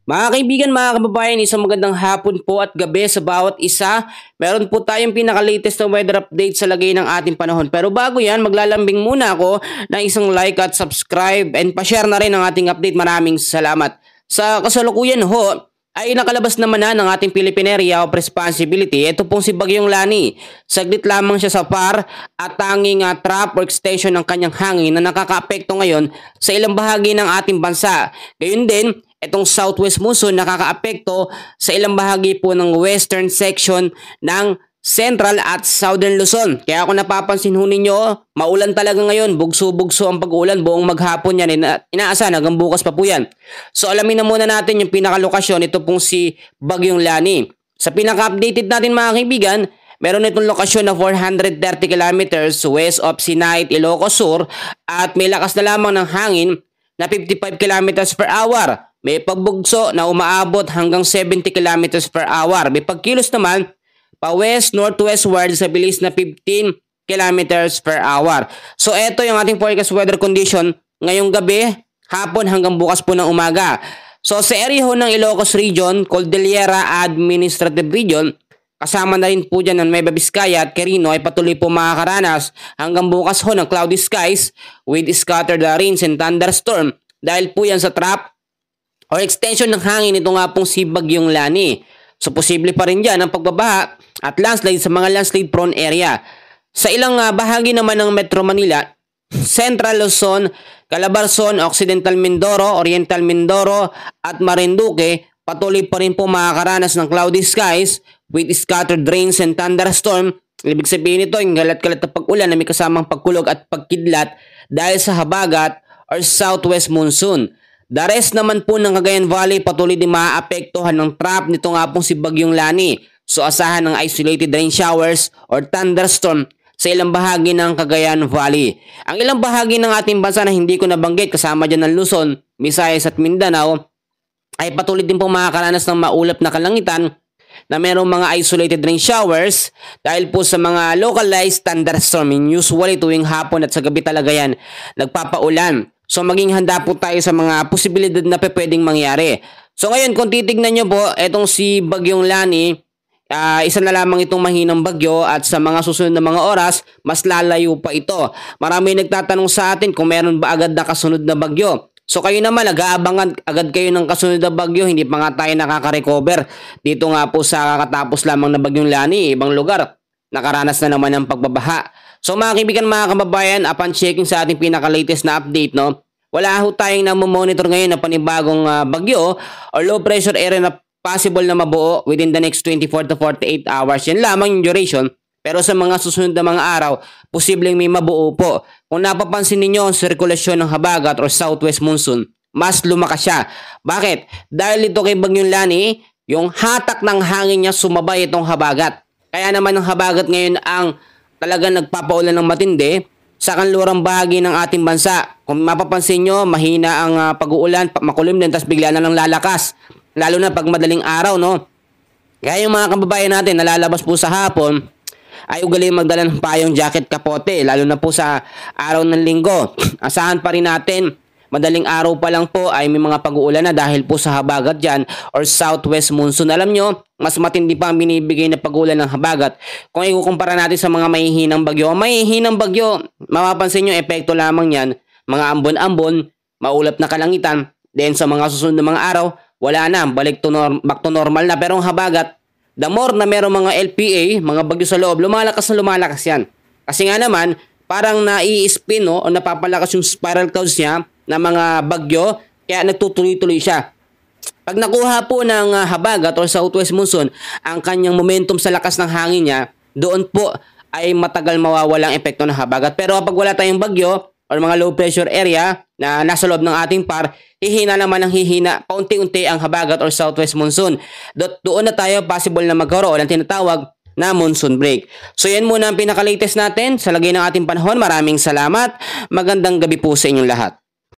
Mga kaibigan, mga kababayan, isang magandang hapon po at gabi sa bawat isa. Meron po tayong pinaka-latest na weather update sa lagay ng ating panahon. Pero bago yan, maglalambing muna ako ng isang like at subscribe and pa-share na rin ang ating update. Maraming salamat. Sa kasalukuyan ho, ay nakalabas naman na ng ating Philippine Area of Responsibility. Ito pong si Bagyong Lani. Saglit lamang siya sa PAR at tanging trap or extension ng kanyang hangin na nakakaapekto ngayon sa ilang bahagi ng ating bansa. Gayun din, itong southwest monsoon nakakaapekto sa ilang bahagi po ng western section ng Central at Southern Luzon. Kaya kung napapansin ho ninyo, maulan talaga ngayon. Bugso-bugso ang pag-uulan buong maghapon yan. Inaasahan hanggang bukas pa po yan. So alamin na muna natin yung pinakalokasyon. Ito pong si Bagyong Lani. Sa pinaka-updated natin mga kaibigan, meron itong lokasyon na 430 kilometers west of Sinait, Ilocos Sur at may lakas na lamang ng hangin na 55 kilometers per hour. May pagbugso na umaabot hanggang 70 kilometers per hour. May pagkilos naman pa west northwestward sa bilis na 15 kilometers per hour. So ito yung ating forecast weather condition ngayong gabi, hapon hanggang bukas po ng umaga. So sa area ho ng Ilocos Region, Cordillera Administrative Region, kasama na rin po dyan ng Nueva Vizcaya at Quirino ay patuloy po makakaranas hanggang bukas ho ng cloudy skies with scattered rains and thunderstorm dahil po yan sa trap or extension ng hangin. Ito nga pong si Bagyong Lani. So posible pa rin dyan ang pagbabaha at landslide sa mga landslide prone area. Sa ilang bahagi naman ng Metro Manila, Central Luzon, Calabarzon, Occidental Mindoro, Oriental Mindoro at Marinduque, patuloy pa rin po makakaranas ng cloudy skies with scattered rains and thunderstorm. Ibig sabihin nito, yung galat-galat na pag-ulan na may kasamang pagkulog at pagkidlat dahil sa habagat or southwest monsoon. The rest naman po ng Cagayan Valley patuloy din maaapektuhan ng trap nito nga pong si Bagyong Lani. So asahan ng isolated rain showers or thunderstorm sa ilang bahagi ng Cagayan Valley. Ang ilang bahagi ng ating bansa na hindi ko nabanggit kasama dyan ng Luzon, Visayas at Mindanao ay patuloy din po makakaranas ng maulap na kalangitan na mayroong mga isolated rain showers dahil po sa mga localized thunderstorm. Usually tuwing hapon at sa gabi talaga yan nagpapaulan. So maging handa po tayo sa mga posibilidad na pwedeng mangyari. So ngayon kung titignan nyo po, etong si Bagyong Lani, isa na lamang itong mahinang bagyo at sa mga susunod na mga oras, mas lalayo pa ito. Marami nagtatanong sa atin kung meron ba agad na kasunod na bagyo. So kayo naman, nag-aabangan agad kayo ng kasunod na bagyo, hindi pa nga tayo nakaka-recover. Dito nga po sa kakatapos lamang na Bagyong Lani, ibang lugar, nakaranas na naman ng pagbabaha. So mga kaibigan, mga kababayan, upon checking sa ating pinaka-latest na update, no, wala ho tayong namomonitor ngayon na panibagong bagyo or low pressure area na possible na mabuo within the next 24 to 48 hours. Yan lamang yung duration. Pero sa mga susunod na mga araw, posibleng may mabuo po. Kung napapansin ninyo ang sirkulasyon ng habagat or southwest monsoon, mas lumakas siya. Bakit? Dahil ito kay Bagyong Lani, yung hatak ng hangin niya sumabay itong habagat. Kaya naman ang habagat ngayon ang talagang nagpapaulan ng matindi sa kanlurang bahagi ng ating bansa. Kung mapapansin nyo, mahina ang pag-uulan, makulimlim, tapos bigla na lang lalakas. Lalo na pag madaling araw, no? Kaya yung mga kababayan natin, nalalabas po sa hapon, ay ugali magdala ng payong jacket kapote, lalo na po sa araw ng linggo. Asahan pa rin natin, madaling araw pa lang po ay may mga pag-uulan na dahil po sa habagat dyan or southwest monsoon. Alam nyo, mas matindi pa ang binibigay na pag-uulan ng habagat. Kung ikukumpara natin sa mga mahihinang bagyo, mapapansin nyo, epekto lamang yan, mga ambon-ambon, maulap na kalangitan, then sa mga susunod na mga araw, wala na, back to normal na. Pero ang habagat, the more na merong mga LPA, mga bagyo sa loob, lumalakas na lumalakas yan. Kasi nga naman, parang nai-spin, no, o napapalakas yung spiral clouds niya na mga bagyo, kaya nagtutuloy-tuloy siya. Pag nakuha po ng habagat or southwest monsoon, ang kanyang momentum sa lakas ng hangin niya, doon po ay matagal mawawala ang epekto ng habagat. Pero kapag wala tayong bagyo or mga low pressure area na nasa loob ng ating PAR, hihina naman ang hihina, paunti-unti ang habagat or southwest monsoon. Doon na tayo possible na magkaroon ng tinatawag na monsoon break. So yan muna ang pinaka-latest natin sa lagay ng ating panahon. Maraming salamat. Magandang gabi po sa inyong lahat.